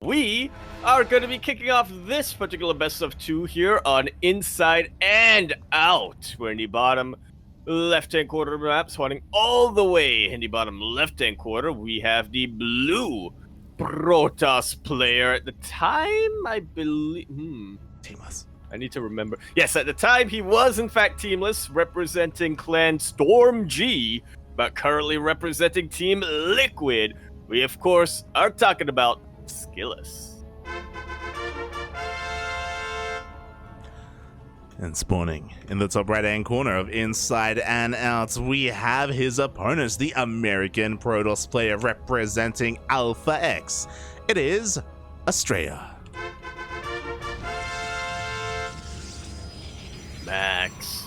We are going to be kicking off this particular best of two here on Inside and Out. We're in the bottom left-hand quarter of the map, swatting all the way in the bottom left-hand quarter. We have the blue Protoss player. At the time, I believe... Teamless. I need to remember. Yes, at the time, he was in fact teamless, representing Clan Storm G, but currently representing Team Liquid. We, of course, are talking about Skillous. And spawning in the top right-hand corner of Inside and Out, we have his opponents, the American Protoss player representing Alpha X. It is Astrea. Max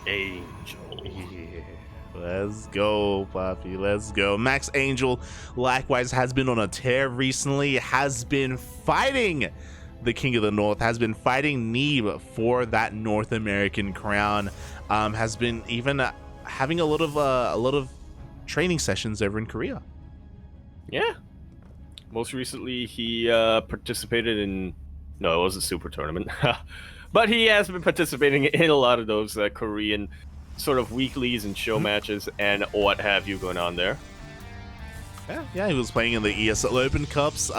Angel. Yeah. Let's go, Poppy. Let's go. Max Angel, likewise, has been on a tear recently, has been fighting the King of the North, has been fighting Neeb for that North American crown, has been even having a lot of training sessions over in Korea. Yeah. Most recently, he participated in... No, it wasn't Super Tournament. But he has been participating in a lot of those Korean sort of weeklies and show matches and what have you going on there. Yeah, he was playing in the ESL Open Cups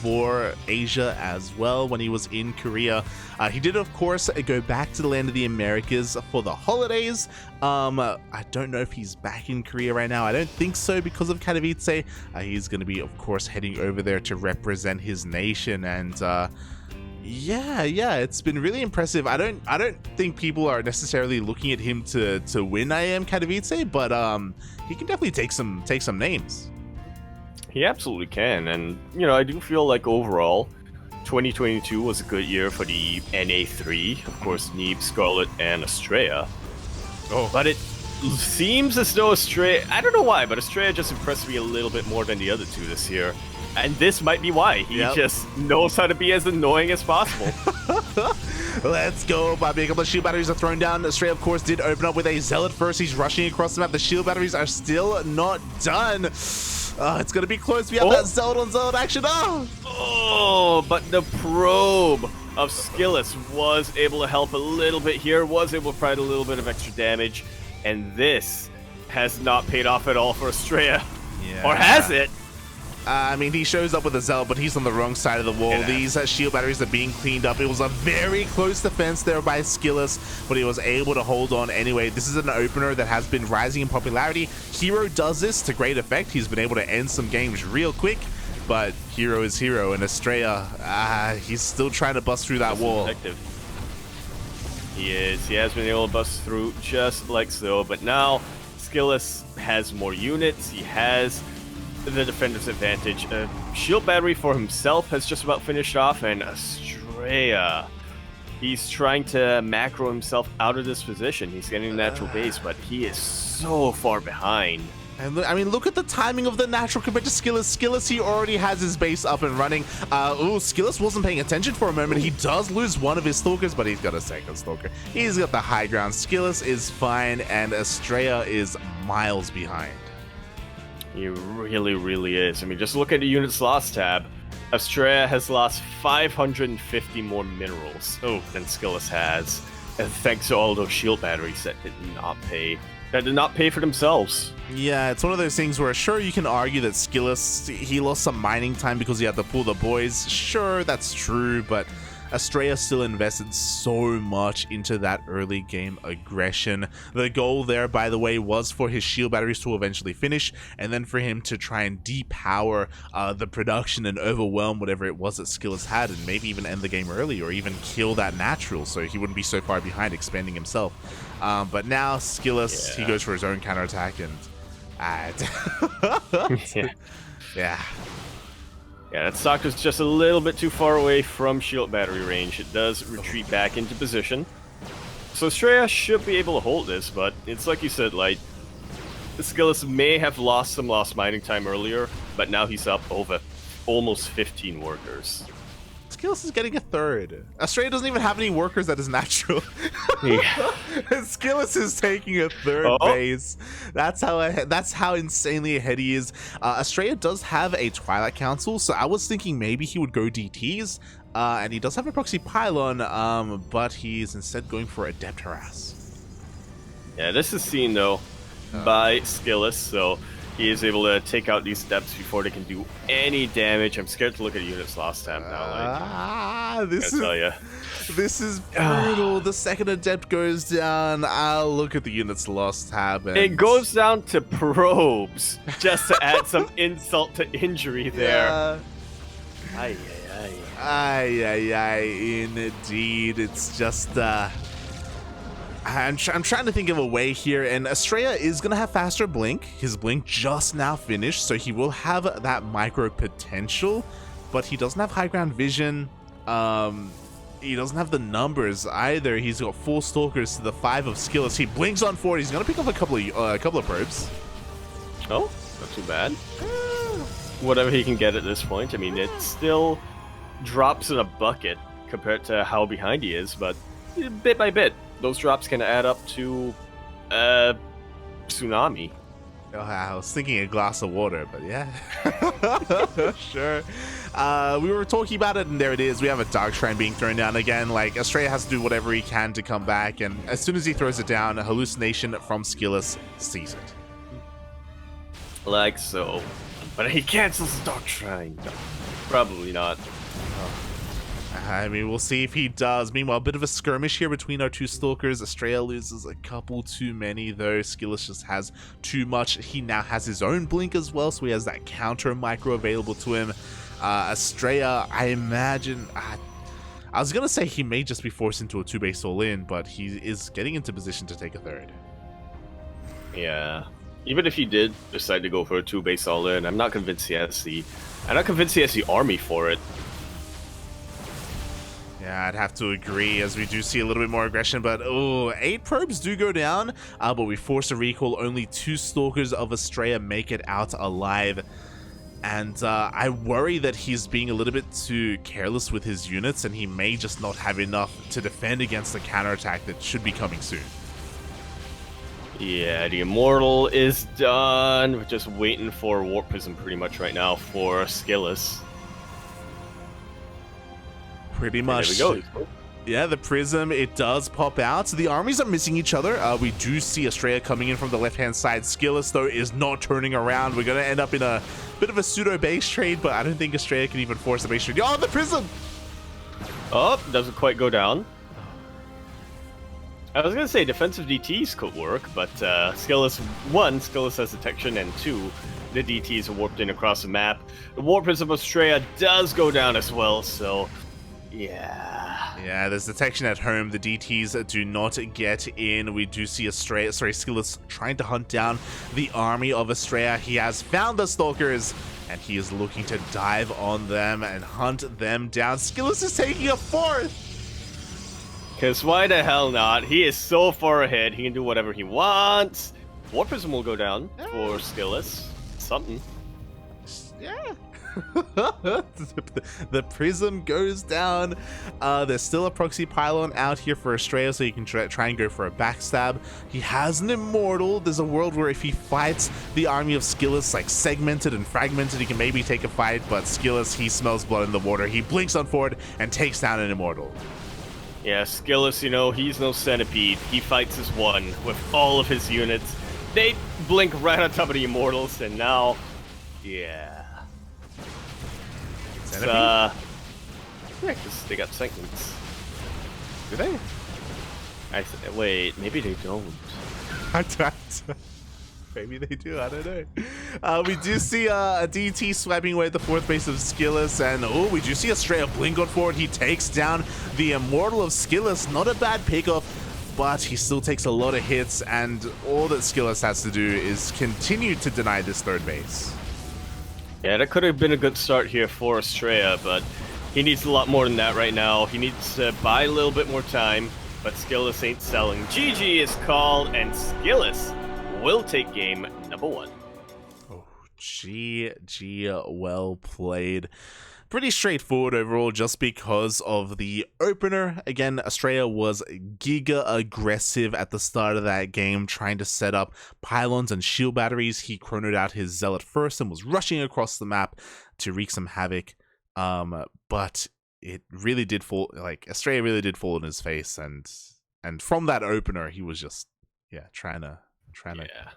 for Asia as well when he was in Korea. He did, of course, go back to the land of the Americas for the holidays. I don't know if he's back in Korea right now. I don't think so because of Katowice. He's going to be, of course, heading over there to represent his nation, and yeah, it's been really impressive. I don't think people are necessarily looking at him to win IM Katowice, but he can definitely take some names. He absolutely can, and you know, I do feel like overall 2022 was a good year for the NA3, of course, Neeb, Scarlet, and Astrea. But it seems as though Astrea, I don't know why, but Astrea just impressed me a little bit more than the other two this year. And this might be why. He just knows how to be as annoying as possible. Let's go, Bobby. A couple of shield batteries are thrown down. Astrea, of course, did open up with a Zealot first. He's rushing across the map. The shield batteries are still not done. It's going to be close. We have that Zealot on Zealot action. But the probe of Skillous was able to help a little bit here, was able to provide a little bit of extra damage. And this has not paid off at all for Astrea. Yeah. Or has it? I mean, he shows up with a Zealot, but he's on the wrong side of the wall. Yeah. These shield batteries are being cleaned up. It was a very close defense there by Skillous, but he was able to hold on anyway. This is an opener that has been rising in popularity. Hero does this to great effect. He's been able to end some games real quick, but Hero is Hero, and Astrea, he's still trying to bust through that wall. Effective. He is. He has been able to bust through just like so, but now Skillous has more units. He has the defender's advantage. Shield battery for himself has just about finished off, and Astrea, he's trying to macro himself out of this position. He's getting a natural base, but he is so far behind. And I mean, look at the timing of the natural compared to Skillous. Skillous, he already has his base up and running. Skillous wasn't paying attention for a moment. He does lose one of his stalkers, but he's got a second stalker. He's got the high ground. Skillous is fine, and Astrea is miles behind. He really, really is. I mean, just look at the units lost tab. Astrea has lost 550 more minerals than Skillous has. And thanks to all those shield batteries that did not pay. That did not pay for themselves. Yeah, it's one of those things where sure, you can argue that Skillous, he lost some mining time because he had to pull the boys. Sure, that's true, but Astrea still invested so much into that early game aggression. The goal there, by the way, was for his shield batteries to eventually finish, and then for him to try and depower the production and overwhelm whatever it was that Skillous had, and maybe even end the game early, or even kill that natural so he wouldn't be so far behind expanding himself. But now Skillous, he goes for his own counterattack, and yeah. Yeah, that stock is just a little bit too far away from shield battery range. It does retreat back into position. So Astrea should be able to hold this, but it's like you said, like, Skillous may have lost some lost mining time earlier, but now he's up over almost 15 workers. Skillous is getting a third. Astrea doesn't even have any workers that is natural. Yeah. Skillous is taking a third base. That's how insanely ahead he is. Astrea does have a Twilight Council, so I was thinking maybe he would go DTs. And he does have a proxy pylon, but he's instead going for Adept Harass. Yeah, this is seen though by Skillous, so he is able to take out these Adepts before they can do any damage. I'm scared to look at units lost time now. This is brutal. The second Adept goes down. Look at the units lost tab. It goes down to probes just to add some insult to injury there. Yeah. Indeed. It's just I'm trying to think of a way here, and Astrea is gonna have faster blink. His blink just now finished, so he will have that micro potential, but he doesn't have high ground vision. He doesn't have the numbers either. He's got 4 stalkers to the 5 of Skillous. He blinks on forward. He's gonna pick up a couple of probes. Oh, not too bad. Whatever he can get at this point. I mean, it still drops in a bucket compared to how behind he is, but bit by bit, those drops can add up to tsunami. Oh, I was thinking a glass of water, but yeah. Sure. We were talking about it, and there it is. We have a Dark Shrine being thrown down again. Like, Astrea has to do whatever he can to come back, and as soon as he throws it down, a hallucination from Skillous sees it. Like so. But he cancels the Dark Shrine. No, probably not. I mean, we'll see if he does. Meanwhile, a bit of a skirmish here between our 2 stalkers. Astrea loses a couple too many, though. Skillous just has too much. He now has his own blink as well, so he has that counter micro available to him. Astrea, I imagine... I was going to say he may just be forced into a 2-base all-in, but he is getting into position to take a third. Yeah. Even if he did decide to go for a 2-base all-in, I'm not convinced he has the army for it. Yeah, I'd have to agree, as we do see a little bit more aggression, but 8 probes do go down, but we force a recall. Only 2 stalkers of Astrea make it out alive, and I worry that he's being a little bit too careless with his units, and he may just not have enough to defend against the counterattack that should be coming soon. Yeah, the Immortal is done. We're just waiting for Warp Prism pretty much right now for Skillous. Pretty much. There we go. Yeah, the Prism, it does pop out. The armies are missing each other. We do see Astrea coming in from the left-hand side. Skillous, though, is not turning around. We're going to end up in a bit of a pseudo-base trade, but I don't think Astrea can even force a base trade. Oh, the Prism! Oh, doesn't quite go down. I was going to say defensive DTs could work, but Skillous has detection, and 2, the DTs are warped in across the map. The Warp Prism of Astrea does go down as well, so yeah. Yeah, there's detection at home. The DTs do not get in. We do see Skillous trying to hunt down the army of Astrea. He has found the stalkers, and he is looking to dive on them and hunt them down. Skillous is taking a 4th! Because why the hell not? He is so far ahead, he can do whatever he wants. Warp Prism will go down for Skillous. Something. Yeah. The Prism goes down. There's still a proxy pylon out here for Astrea, so you can try and go for a backstab. He has an Immortal. There's a world where if he fights the army of Skillous, like segmented and fragmented, he can maybe take a fight, but Skillous, he smells blood in the water. He blinks on forward and takes down an Immortal. Yeah, Skillous, he's no centipede. He fights as one with all of his units. They blink right on top of the Immortals, and now, yeah. Yeah, because they got segments. Do they? Wait, maybe they don't. Maybe they do, I don't know. We do see a DT swiping away at the 4th base of Skillous, and we do see Astrea blink on forward. He takes down the Immortal of Skillous. Not a bad pickoff, but he still takes a lot of hits, and all that Skillous has to do is continue to deny this 3rd base. Yeah, that could have been a good start here for Astrea, but he needs a lot more than that right now. He needs to buy a little bit more time, but Skillous ain't selling. GG is called, and Skillous will take game number 1. Oh, GG, well played. pretty straightforward overall just because of the opener. Again, Astrea was giga aggressive at the start of that game, trying to set up pylons and shield batteries. He chronoed out his Zealot first and was rushing across the map to wreak some havoc. But it really did fall, like, Astrea really did fall in his face, and from that opener, he was just, trying to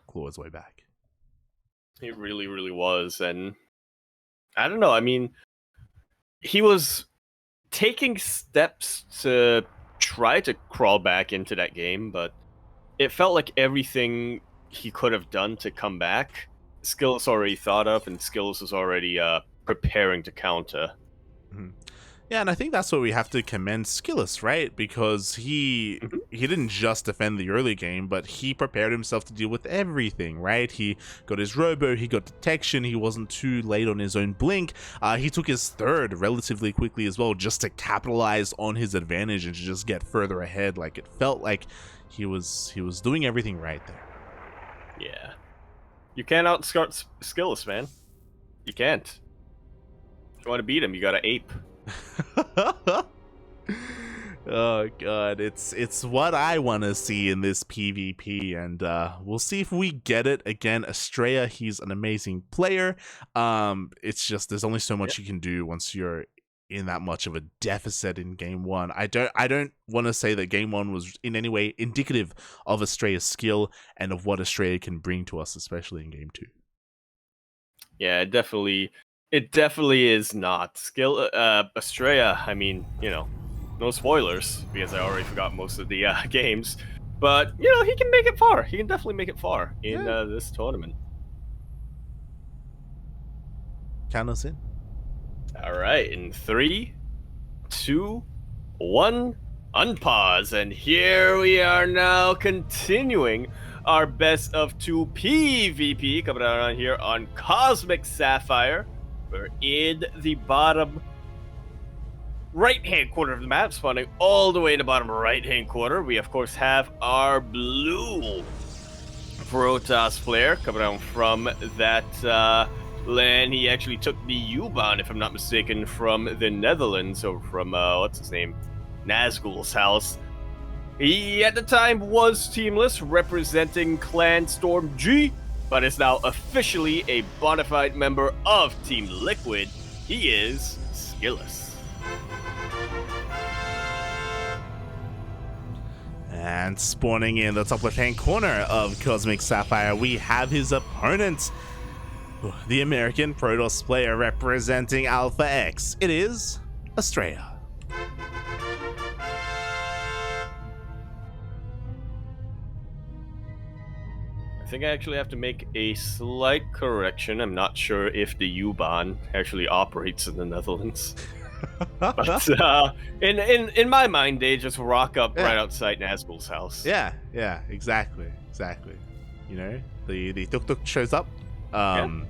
claw his way back. He really, really was, and I don't know, I mean, he was taking steps to try to crawl back into that game, but it felt like everything he could have done to come back, Skillous already thought of, and Skillous was already preparing to counter. Mm-hmm. Yeah, and I think that's what we have to commend Skillous, right? Because he didn't just defend the early game, but he prepared himself to deal with everything, right? He got his robo, he got detection, he wasn't too late on his own blink. He took his third relatively quickly as well, just to capitalize on his advantage and to just get further ahead. Like, it felt like he was doing everything right there. Yeah. You can't outsmart Skillous, man. You can't. If you want to beat him, you gotta ape. Oh god, it's what I want to see in this PvP, and we'll see if we get it. Again, Astrea, he's an amazing player. It's just there's only so much you can do once you're in that much of a deficit in game one. I don't want to say that game one was in any way indicative of Astrea's skill and of what Astrea can bring to us, especially in game two. Yeah, it definitely is not. Astrea, I mean, no spoilers, because I already forgot most of the games. But, he can make it far. He can definitely make it far in this tournament. Count us in. All right, in 3, 2, 1, unpause. And here we are now continuing our best of 2 PvP coming out on here on Cosmic Sapphire. We're in the bottom right-hand corner of the map, spawning all the way in the bottom right-hand corner. We, of course, have our blue Protoss player coming out from that land. He actually took the U-Bahn, if I'm not mistaken, from the Netherlands, or from, what's his name? Nazgul's house. He, at the time, was teamless, representing Clan Storm G, but is now officially a bona fide member of Team Liquid. He is Skillous. And spawning in the top left-hand corner of Cosmic Sapphire, we have his opponent, the American Protoss player representing Alpha X. It is Astrea. I think I actually have to make a slight correction. I'm not sure if the U-Bahn actually operates in the Netherlands. But in my mind, they just rock up right outside Nazgul's house. Yeah, exactly. The tuk-tuk shows up. I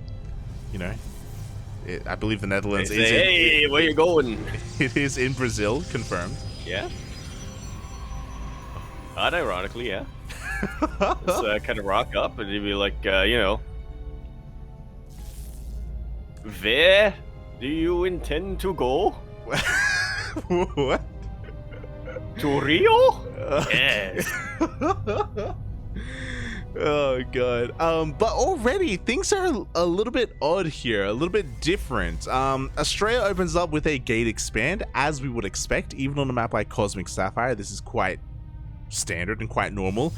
believe the Netherlands is hey, where you going? It is in Brazil, confirmed. Yeah. Not ironically, yeah. Just kind of rock up and you'd be like, where do you intend to go? What? To Rio? Yes. Oh god. But already things are a little bit odd here, a little bit different. Astrea opens up with a gate expand, as we would expect, even on a map like Cosmic Sapphire. This is quite standard and quite normal.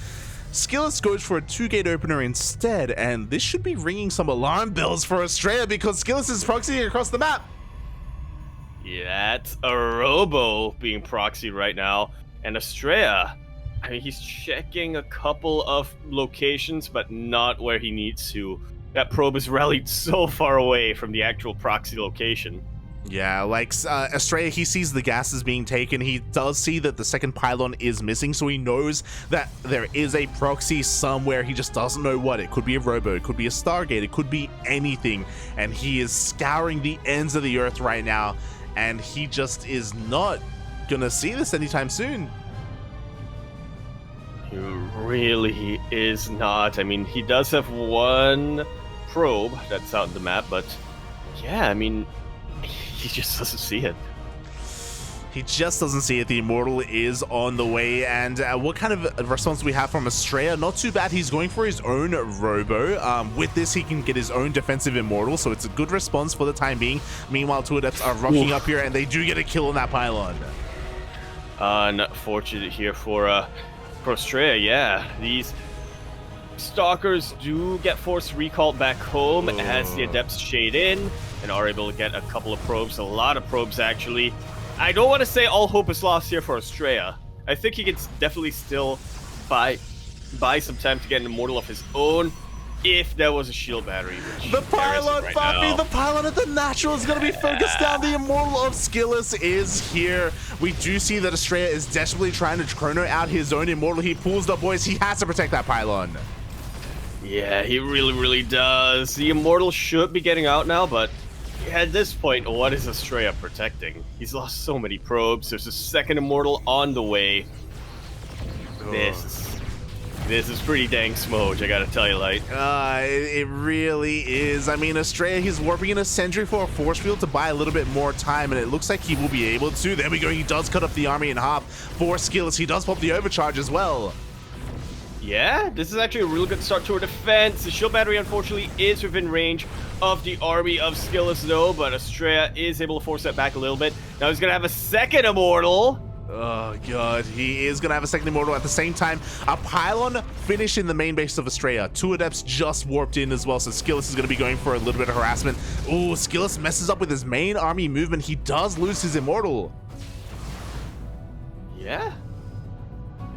Skillous goes for a 2-gate opener instead, and this should be ringing some alarm bells for Astrea because Skillous is proxying across the map. Yeah, that's a robo being proxied right now. And Astrea, I mean, he's checking a couple of locations, but not where he needs to. That probe is rallied so far away from the actual proxy location. Yeah, like Astrea, he sees the gases being taken. He does see that the second pylon is missing, so he knows that there is a proxy somewhere. He just doesn't know what. It could be a robo, it could be a Stargate, it could be anything. And he is scouring the ends of the earth right now, and he just is not gonna see this anytime soon. He really is not. I mean, he does have one probe that's out in the map, but yeah, I mean, he just doesn't see it. He just doesn't see it. The Immortal is on the way. And what kind of response do we have from Astrea? Not too bad. He's going for his own Robo. With this, he can get his own defensive Immortal, so it's a good response for the time being. Meanwhile, two Adepts are rocking up here, and they do get a kill on that pylon. Unfortunate here for Astrea. Yeah, these Stalkers do get forced recalled back home as the Adepts shade in and are able to get a couple of probes, a lot of probes actually. I don't want to say all hope is lost here for Astrea. I think he can definitely still buy some time to get an Immortal of his own if there was a shield battery. The pylon, Fabi, the pylon at the natural is going to be focused down. The Immortal of Skillous is here. We do see that Astrea is desperately trying to chrono out his own Immortal. He pulls the boys. He has to protect that pylon. Yeah, he really does. The Immortal should be getting out now, but at this point, what is Astrea protecting? He's lost so many probes. There's a second Immortal on the way. This is pretty dang smooch, I gotta tell you, Light. It really is. I mean, Astrea, he's warping in a Sentry for a Force Field to buy a little bit more time, and it looks like he will be able to. There we go. He does cut up the army in half for Skillous. He does pop the overcharge as well. Yeah, this is actually a really good start to our defense. The shield battery, unfortunately, is within range of the army of Skillous, though, but Astrea is able to force that back a little bit. Now he's going to have a second Immortal. Oh, God. He is going to have a second Immortal at the same time. A pylon finish in the main base of Astrea. Two Adepts just warped in as well, so Skillous is going to be going for a little bit of harassment. Ooh, Skillous messes up with his main army movement. He does lose his Immortal. Yeah.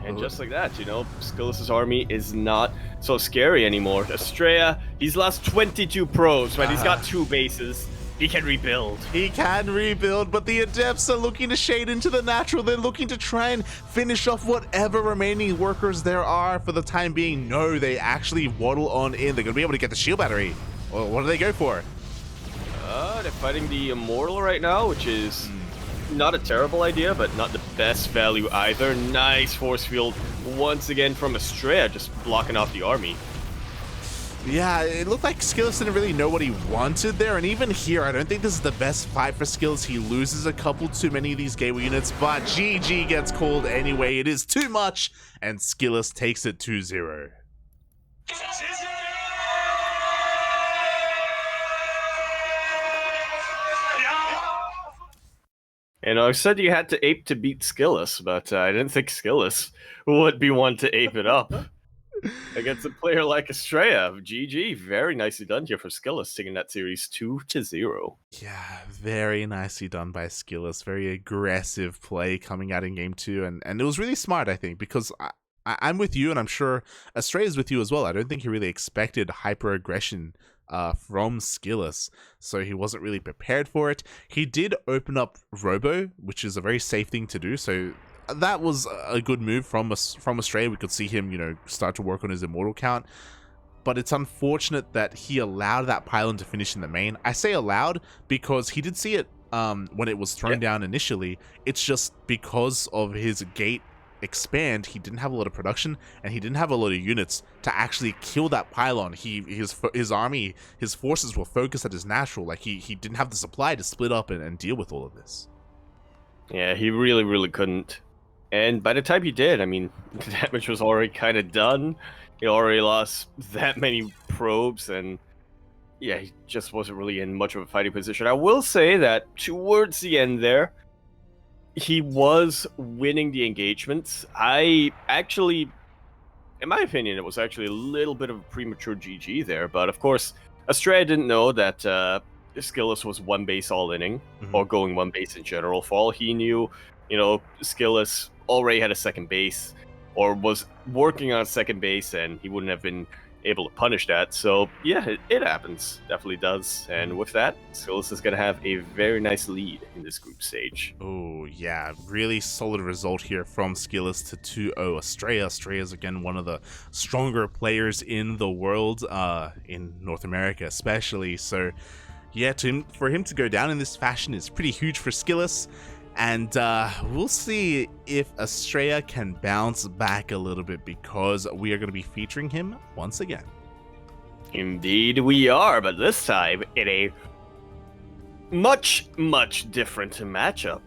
And just like that, you know, Skillous' army is not so scary anymore. Astrea, he's lost 22 probes, but he's got 2 bases. He can rebuild. He can rebuild, but the Adepts are looking to shade into the natural. They're looking to try and finish off whatever remaining workers there are for the time being. No, they actually waddle on in. They're going to be able to get the shield battery. Well, what do they go for? They're fighting the Immortal right now, which is not a terrible idea, but not the best value either. Nice force field once again from Astrea, just blocking off the army. Yeah, it looked like Skillous didn't really know what he wanted there, and even here, I don't think this is the best fight for Skillous. He loses a couple too many of these gateway units, but GG gets called anyway. It is too much, and Skillous takes it 2-0. And I said you had to ape to beat Skillous, but I didn't think Skillous would be one to ape it up against a player like Astrea. GG, very nicely done here for Skillous, taking that series 2-0. Yeah, very nicely done by Skillous. Very aggressive play coming out in game 2, and it was really smart, I think, because I'm with you, and I'm sure Astrea is with you as well. I don't think he really expected hyper aggression from Skillous, so he wasn't really prepared for it. He did open up Robo, which is a very safe thing to do, so that was a good move from Astrea. We could see him, you know, start to work on his Immortal count, but it's unfortunate that he allowed that pylon to finish in the main. I say allowed because he did see it when it was thrown down initially. It's just because of his gate expand, he didn't have a lot of production, and he didn't have a lot of units to actually kill that pylon. His army, his forces were focused at his natural. Like he didn't have the supply to split up and deal with all of this. Yeah, he really couldn't. And by the time he did, I mean, the damage was already kind of done. He already lost that many probes, and yeah, he just wasn't really in much of a fighting position. I will say that towards the end there, he was winning the engagements. I actually, in my opinion, it was actually a little bit of a premature GG there. But of course, Astrea didn't know that Skillous was one base all-inning, or going one base in general. For all he knew, you know, Skillous already had a second base, or was working on a second base, and he wouldn't have been able to punish that. So yeah, it happens, definitely does. And with that, Skillous is going to have a very nice lead in this group stage. Oh yeah, really solid result here from Skillous to 2-0 Astrea. Astrea is again one of the stronger players in the world, in North America especially. So yeah, for him to go down in this fashion is pretty huge for Skillous. And we'll see if Astrea can bounce back a little bit, because we are going to be featuring him once again. Indeed we are, but this time in a much different matchup.